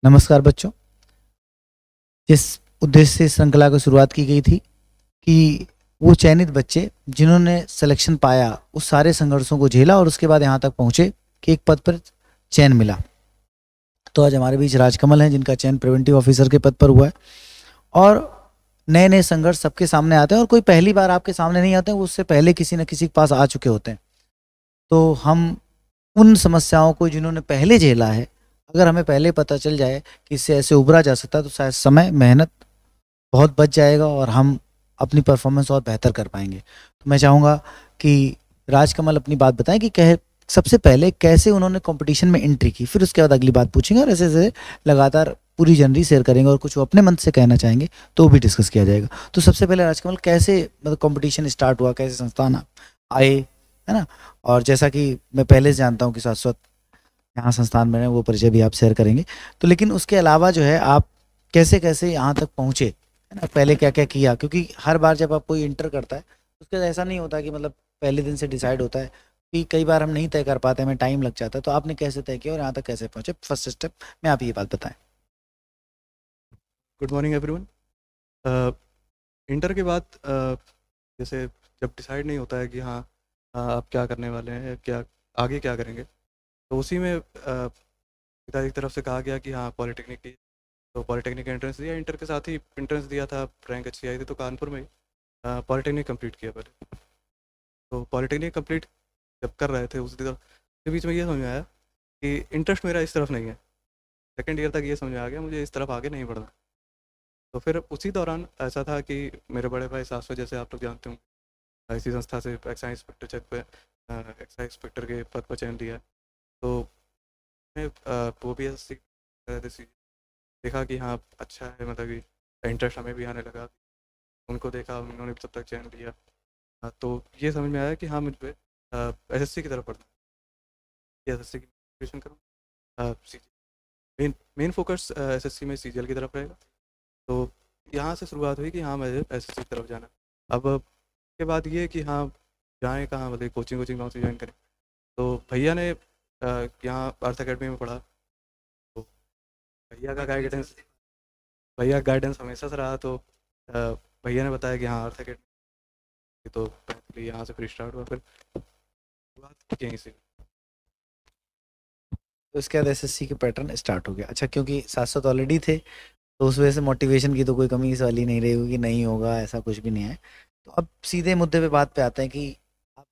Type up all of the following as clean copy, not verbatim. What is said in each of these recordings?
नमस्कार बच्चों। जिस उद्देश्य से इस श्रृंखला की शुरुआत की गई थी कि वो चयनित बच्चे जिन्होंने सिलेक्शन पाया उस सारे संघर्षों को झेला और उसके बाद यहाँ तक पहुँचे कि एक पद पर चयन मिला। तो आज हमारे बीच राजकमल हैं जिनका चयन प्रिवेंटिव ऑफिसर के पद पर हुआ है। और नए नए संघर्ष सबके सामने आते हैं और कोई पहली बार आपके सामने नहीं आते हैं, वो उससे पहले किसी न किसी के पास आ चुके होते हैं। तो हम उन समस्याओं को जिन्होंने पहले झेला है, अगर हमें पहले पता चल जाए कि इससे ऐसे उभरा जा सकता है तो शायद समय मेहनत बहुत बच जाएगा और हम अपनी परफॉर्मेंस और बेहतर कर पाएंगे। तो मैं चाहूँगा कि राजकमल अपनी बात बताएं कि कह सबसे पहले कैसे उन्होंने कंपटीशन में एंट्री की, फिर उसके बाद अगली बात पूछेंगे और ऐसे ऐसे लगातार पूरी जर्नी शेयर करेंगे और कुछ वो अपने मन से कहना चाहेंगे तो भी डिस्कस किया जाएगा। तो सबसे पहले राजकमल कैसे मतलब कंपटीशन स्टार्ट हुआ, कैसे संस्थान आए, है ना? और जैसा कि मैं पहले से जानता हूँ कि शाश्वत यहाँ संस्थान में है, वो परिचय भी आप शेयर करेंगे। तो लेकिन उसके अलावा जो है आप कैसे कैसे यहाँ तक पहुँचे, है ना? पहले क्या क्या किया, क्योंकि हर बार जब आप कोई इंटर करता है उसके ऐसा नहीं होता कि मतलब पहले दिन से डिसाइड होता है कि कई बार हम नहीं तय कर पाते, हमें टाइम लग जाता है। तो आपने कैसे तय किया और यहाँ तक कैसे पहुँचे, फर्स्ट स्टेप में आप ये बात बताएं। Good morning everyone. इंटर के बाद जैसे जब डिसाइड नहीं होता है कि हाँ आप क्या करने वाले हैं, क्या आगे क्या करेंगे, तो उसी में पिताजी की तरफ से कहा गया कि हाँ पॉलिटेक्निक की। तो पॉलिटेक्निक एंट्रेंस दिया, इंटर के साथ ही एंट्रेंस दिया था, रैंक अच्छी आई थी तो कानपुर में ही पॉलिटेक्निक कंप्लीट किया पहले। तो पॉलिटेक्निक कंप्लीट जब कर रहे थे उस तरफ के बीच में ये समझ में आया कि इंटरेस्ट मेरा इस तरफ नहीं है। सेकेंड ईयर तक ये समझ में आ गया मुझे इस तरफ आगे नहीं बढ़ना। तो फिर उसी दौरान ऐसा था कि मेरे बड़े भाई शाश्वत, जैसे आप लोग जानते हो, इसी संस्था से एक्साइज इंस्पेक्टर चेक पे एक्साइज इंस्पेक्टर के पद पर चयन लिया। तो मैं वो भी ऐसे देखा कि हाँ अच्छा है, मतलब कि इंटरेस्ट हमें भी आने लगा। उनको देखा, उन्होंने भी तब तक चयन लिया। तो ये समझ में आया कि हाँ मुझे एसएससी की तरफ पढ़ना है, एसएससी की प्रिपरेशन करूँ। मेन मेन फोकस एसएससी में सीजीएल की तरफ रहेगा। तो यहाँ से शुरुआत हुई कि हाँ मुझे एसएससी की तरफ जाना है। अब के बाद ये कि हाँ जाएँ कहाँ, मतलब कोचिंग वोचिंग कहाँ से ज्वाइन करें। तो भैया ने यहाँ अर्थ अकेडमी में पढ़ा। तो भैया का गाइडेंस भैया गाइडेंस हमेशा से रहा। तो भैया ने बताया कि हाँ अर्थ अकेडमी, तो पहले यहाँ से फिर स्टार्ट हुआ, फिर बात यहीं से। तो इसके बाद एसएससी के पैटर्न स्टार्ट हो गया। अच्छा, क्योंकि शाश्वत ऑलरेडी थे तो उस वजह से मोटिवेशन की तो कोई कमी इस वाली नहीं रही होगी, नहीं होगा ऐसा कुछ भी नहीं है। तो अब सीधे मुद्दे पे बात पे आते हैं कि अब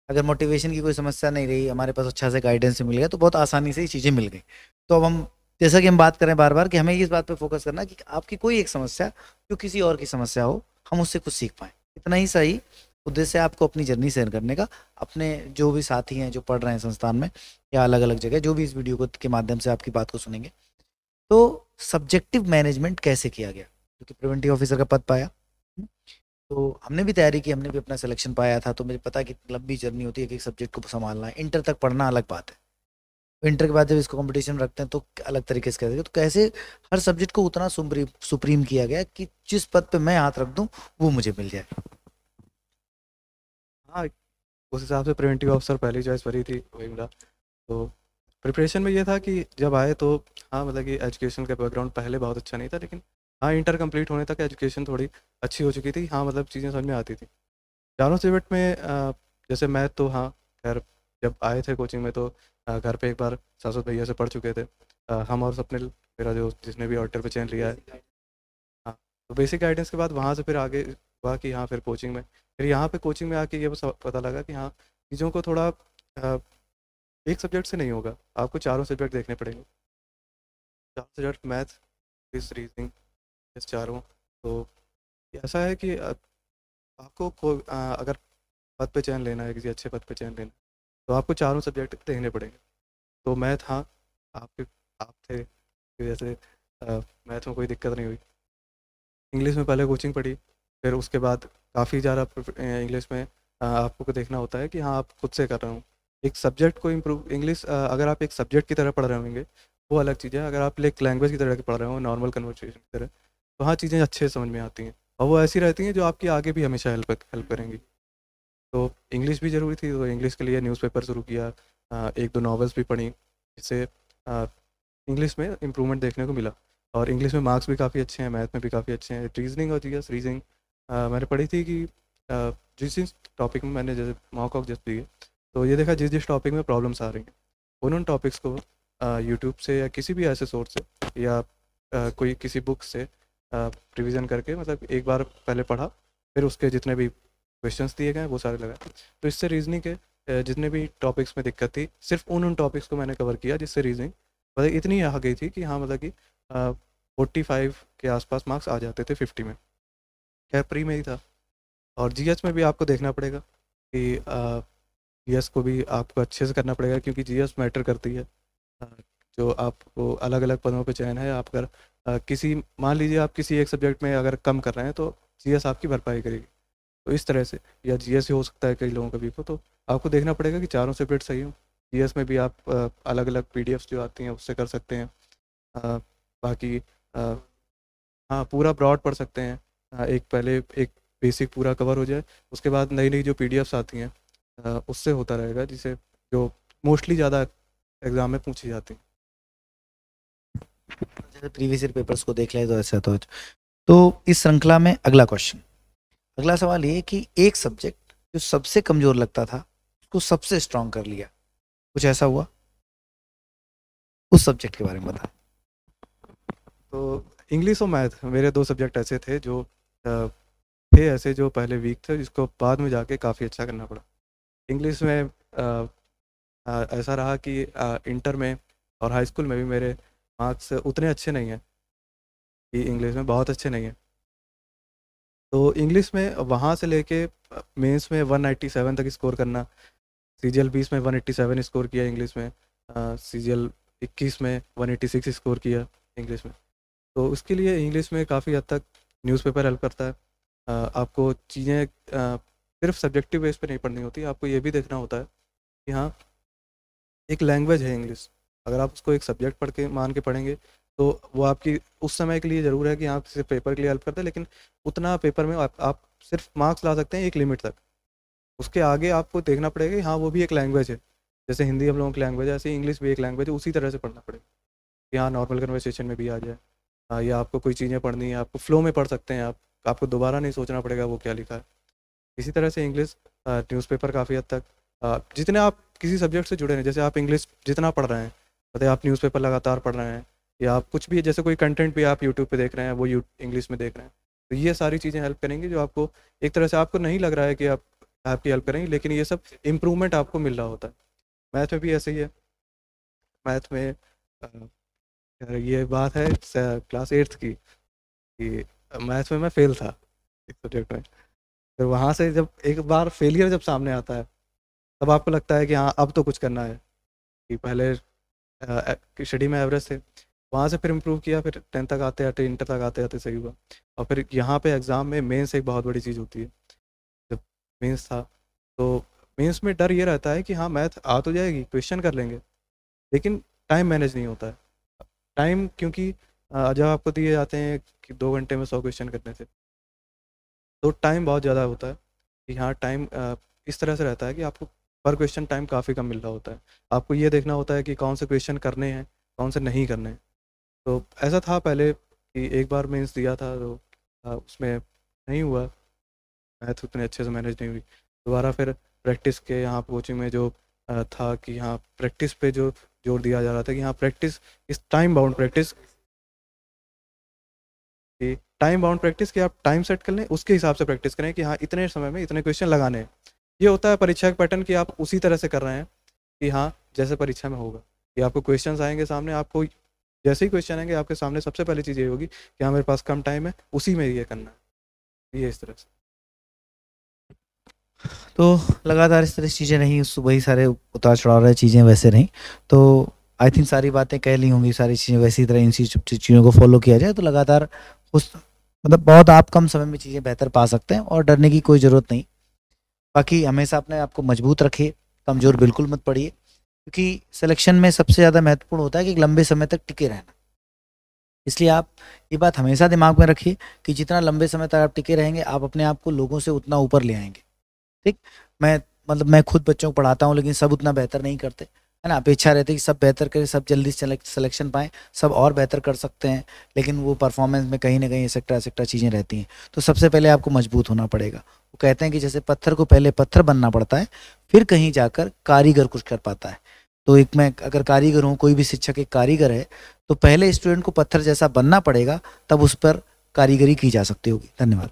अगर मोटिवेशन की कोई समस्या नहीं रही, हमारे पास अच्छा से गाइडेंस मिल गया तो बहुत आसानी से ये चीज़ें मिल गई। तो अब हम जैसा कि हम बात करें बार बार कि हमें इस बात पे फोकस करना कि आपकी कोई एक समस्या जो किसी और की समस्या हो, हम उससे कुछ सीख पाएँ, इतना ही सही उद्देश्य है आपको अपनी जर्नी शेयर करने का। अपने जो भी साथी हैं जो पढ़ रहे हैं संस्थान में या अलग अलग जगह, जो भी इस वीडियो को के माध्यम से आपकी बात को सुनेंगे, तो सब्जेक्टिव मैनेजमेंट कैसे किया गया, क्योंकि प्रिवेंटिव ऑफिसर का पद पाया। तो हमने भी तैयारी की, हमने भी अपना सिलेक्शन पाया था, तो मुझे पता है कि लंबी जर्नी होती है कि एक सब्जेक्ट को संभालना है। इंटर तक पढ़ना अलग बात है, इंटर के बाद जब इसको कंपटीशन रखते हैं तो अलग तरीके से करते हैं। तो कैसे हर सब्जेक्ट को उतना सुप्रीम किया गया कि जिस पद पे मैं हाथ रख दूं वो मुझे मिल जाए। हाँ उस हिसाब से प्रिवेंटिव ऑफिसर पहली चॉइस वही थी, वही मिला। तो प्रिपरेशन में ये था कि जब आए तो हाँ मतलब कि एजुकेशन का बैकग्राउंड पहले बहुत अच्छा नहीं था, लेकिन हाँ इंटर कंप्लीट होने तक एजुकेशन थोड़ी अच्छी हो चुकी थी। हाँ मतलब चीज़ें समझ में आती थी चारों सब्जेक्ट में। जैसे मैथ तो हाँ खैर जब आए थे कोचिंग में तो घर पे एक बार शाश्वत भैया से पढ़ चुके थे। हम और सपने मेरा जो जिसने भी ऑडिटर पे चयन लिया है। हाँ तो बेसिक गाइडेंस के बाद वहाँ से फिर आगे हुआ कि हाँ फिर कोचिंग में, फिर यहाँ पे कोचिंग में आके ये बस पता लगा कि हाँ चीज़ों को थोड़ा एक सब्जेक्ट से नहीं होगा, आपको चारों सब्जेक्ट देखने पड़ेंगे। चार सब्जेक्ट मैथ, फिजिक्स, रीजनिंग, इस चारों। तो ये ऐसा है कि आपको अगर पद पे चयन लेना है, किसी अच्छे पद पे चयन लेना है, तो आपको चारों सब्जेक्ट देखने पड़ेंगे। तो मैथ हाँ आपके आप थे कि जैसे मैथ में कोई दिक्कत नहीं हुई। इंग्लिश में पहले कोचिंग पढ़ी, फिर उसके बाद काफ़ी ज़्यादा इंग्लिश में आपको को देखना होता है कि हाँ आप खुद से कर रहे हो। एक सब्जेक्ट को इम्प्रूव इंग्लिश अगर आप एक सब्जेक्ट की तरह पढ़ रहे होंगे वो अलग चीज़ है। अगर आप एक लैंग्वेज की तरह पढ़ रहे हो, नॉर्मल कन्वर्सेशन की तरह, तो हाँ चीज़ें अच्छे से समझ में आती हैं और वो ऐसी रहती हैं जो आपकी आगे भी हमेशा हेल्प करेंगी। तो इंग्लिश भी ज़रूरी थी, तो इंग्लिश के लिए न्यूज़पेपर शुरू किया, एक दो नॉवेल्स भी पढ़ी, जिससे इंग्लिश में इम्प्रूवमेंट देखने को मिला। और इंग्लिश में मार्क्स भी काफ़ी अच्छे हैं, मैथ में भी काफ़ी अच्छे हैं। रीजनिंग और जीएस, रीजनिंग मैंने पढ़ी थी कि जिस जिस टॉपिक में मैंने जैसे मॉक ऑफ जस्ट दी है, तो ये देखा जिस जिस टॉपिक में प्रॉब्लम्स आ रही हैं उन टॉपिक्स को यूट्यूब से या किसी भी ऐसे सोर्स से या कोई किसी बुक से रिवीजन करके, मतलब एक बार पहले पढ़ा, फिर उसके जितने भी क्वेश्चंस दिए गए वो सारे लगाए। तो इससे रीजनिंग के जितने भी टॉपिक्स में दिक्कत थी, सिर्फ उन टॉपिक्स को मैंने कवर किया जिससे रीजनिंग मतलब इतनी आ गई थी कि हाँ, मतलब कि 45 के आसपास मार्क्स आ जाते थे 50 में। खैर प्री में ही था। और जीएस में भी आपको देखना पड़ेगा कि जीएस को भी आपको अच्छे से करना पड़ेगा, क्योंकि जीएस मैटर करती है। अ, जो आपको अलग अलग पदों पे चयन है, आप अगर किसी, मान लीजिए आप किसी एक सब्जेक्ट में अगर कम कर रहे हैं तो जीएस आपकी भरपाई करेगी। तो इस तरह से, या जीएस ही हो सकता है कई लोगों का भी हो, तो आपको देखना पड़ेगा कि चारों सब्जेक्ट सही हो। जीएस में भी आप अलग अलग पीडीएफ्स जो आती हैं उससे कर सकते हैं। बाकी हाँ, पूरा ब्रॉड पढ़ सकते हैं। एक पहले एक बेसिक पूरा कवर हो जाए, उसके बाद नई नई जो पीडीएफ्स आती हैं उससे होता रहेगा, जिसे जो मोस्टली ज़्यादा एग्ज़ाम में पूछी जाती हैं। जैसे प्रीवियस ईयर पेपर्स को देख ले तो ऐसा तो इस श्रृंखला में अगला क्वेश्चन, अगला सवाल ये कि एक सब्जेक्ट जो सबसे कमजोर लगता था उसको सबसे स्ट्रांग कर लिया, कुछ ऐसा हुआ? उस सब्जेक्ट के बारे में बता। तो इंग्लिश और मैथ मेरे 2 सब्जेक्ट ऐसे थे जो थे ऐसे जो पहले वीक थे, जिसको बाद में जाके काफ़ी अच्छा करना पड़ा। इंग्लिश में ऐसा रहा कि इंटर में और हाई स्कूल में भी मेरे मार्क्स उतने अच्छे नहीं हैं, कि इंग्लिश में बहुत अच्छे नहीं हैं। तो इंग्लिश में वहाँ से लेके मेंस में 197 तक स्कोर करना, सीजीएल 20 में 187 स्कोर किया इंग्लिश में, सीजीएल 21 में 186 स्कोर किया इंग्लिश में। तो उसके लिए इंग्लिश में काफ़ी हद तक न्यूज़पेपर हेल्प करता है। आपको चीज़ें सिर्फ सब्जेक्टिव बेस पे नहीं पढ़नी होती, आपको ये भी देखना होता है कि हाँ, एक लैंग्वेज है इंग्लिश। अगर आप उसको एक सब्जेक्ट पढ़ के मान के पढ़ेंगे तो वो आपकी उस समय के लिए ज़रूर है कि आप सिर्फ पेपर के लिए हेल्प करते हैं, लेकिन उतना पेपर में आप सिर्फ मार्क्स ला सकते हैं एक लिमिट तक। उसके आगे आपको देखना पड़ेगा कि हाँ, वो भी एक लैंग्वेज है। जैसे हिंदी हम लोगों की लैंग्वेज है, ऐसे इंग्लिश भी एक लैंग्वेज है, उसी तरह से पढ़ना पड़ेगा कि हाँ, नॉर्मल कन्वर्सेशन में भी आ जाए। या आपको कोई चीज़ें पढ़नी है, आपको फ्लो में पढ़ सकते हैं आप, आपको दोबारा नहीं सोचना पड़ेगा वो क्या लिखा है। इसी तरह से इंग्लिश न्यूज़पेपर काफ़ी हद तक जितने आप किसी सब्जेक्ट से जुड़े हैं, जैसे आप इंग्लिश जितना पढ़ रहे हैं, मतलब आप न्यूज़पेपर लगातार पढ़ रहे हैं, या आप कुछ भी जैसे कोई कंटेंट भी आप यूट्यूब पे देख रहे हैं वो इंग्लिश में देख रहे हैं, तो ये सारी चीज़ें हेल्प करेंगी, जो आपको एक तरह से आपको नहीं लग रहा है कि आप आपकी हेल्प करेंगी, लेकिन ये सब इम्प्रूवमेंट आपको मिल रहा होता है। मैथ में भी ऐसे ही है। मैथ में ये बात है क्लास 8th की, कि मैथ में मैं फेल था एक सब्जेक्ट में। फिर वहाँ से जब एक बार फेलियर जब सामने आता है, तब आपको लगता है कि हाँ, अब तो कुछ करना है। कि पहले स्टडी में एवरेज थे, वहाँ से फिर इम्प्रूव किया, फिर 10th तक आते आते, इंटर तक आते आते सही हुआ। और फिर यहाँ पे एग्ज़ाम में मेंस एक बहुत बड़ी चीज़ होती है। जब मेंस था तो मेंस में डर ये रहता है कि हाँ, मैथ आ तो जाएगी, क्वेश्चन कर लेंगे, लेकिन टाइम मैनेज नहीं होता है। टाइम, क्योंकि जब आपको दिए जाते हैं कि 2 घंटे में 100 क्वेश्चन करने थे, तो टाइम बहुत ज़्यादा होता है। कि हाँ, टाइम इस तरह से रहता है कि आपको पर क्वेश्चन टाइम काफ़ी कम मिल रहा होता है। आपको ये देखना होता है कि कौन से क्वेश्चन करने हैं, कौन से नहीं करने हैं। तो ऐसा था पहले कि एक बार मेंस दिया था तो उसमें नहीं हुआ, मैथ उतने अच्छे से मैनेज नहीं हुई। दोबारा फिर प्रैक्टिस के यहाँ कोचिंग में जो था कि हाँ, प्रैक्टिस पे जो जोर दिया जा रहा था कि हाँ, प्रैक्टिस इस टाइम बाउंड प्रैक्टिस, कि टाइम बाउंड प्रैक्टिस, कि आप टाइम सेट कर लें, उसके हिसाब से प्रैक्टिस करें कि हाँ, इतने समय में इतने क्वेश्चन लगाने हैं। ये होता है परीक्षा का पैटर्न कि आप उसी तरह से कर रहे हैं कि हाँ, जैसे परीक्षा में होगा कि आपको क्वेश्चंस आएंगे सामने, आपको जैसे ही क्वेश्चन आएंगे आपके सामने, सबसे पहली चीज़ ये होगी कि हाँ, मेरे पास कम टाइम है, उसी में ये करना है। ये इस तरह से। तो लगातार इस तरह चीज़ें रहीं, वही सारे उतार चढ़ाव रहे, चीज़ें वैसे रहीं। तो आई थिंक सारी बातें कह ली होंगी, सारी चीज़ें वैसी तरह इन चीज़ों को फॉलो किया जाए तो लगातार उस मतलब बहुत आप कम समय में चीज़ें बेहतर पा सकते हैं, और डरने की कोई ज़रूरत नहीं। बाकी हमेशा अपने आप को मजबूत रखिए, कमज़ोर बिल्कुल मत पड़िए, क्योंकि सिलेक्शन में सबसे ज़्यादा महत्वपूर्ण होता है कि लंबे समय तक टिके रहना। इसलिए आप ये बात हमेशा दिमाग में रखिए कि जितना लंबे समय तक आप टिके रहेंगे, आप अपने आप को लोगों से उतना ऊपर ले आएंगे। ठीक, मैं खुद बच्चों को पढ़ाता हूँ, लेकिन सब उतना बेहतर नहीं करते। है ना, अपेक्षा रहती है कि सब बेहतर करें, सब जल्दी सिलेक्शन पाएं, सब और बेहतर कर सकते हैं, लेकिन वो परफॉर्मेंस में कहीं ना कहीं एक्सेट्रा चीज़ें रहती हैं। तो सबसे पहले आपको मजबूत होना पड़ेगा। वो कहते हैं कि जैसे पत्थर को पहले पत्थर बनना पड़ता है, फिर कहीं जाकर कारीगर कुछ कर पाता है। तो एक मैं अगर कारीगर हूँ, कोई भी शिक्षक एक कारीगर है, तो पहले स्टूडेंट को पत्थर जैसा बनना पड़ेगा, तब उस पर कारीगरी की जा सकती होगी। धन्यवाद।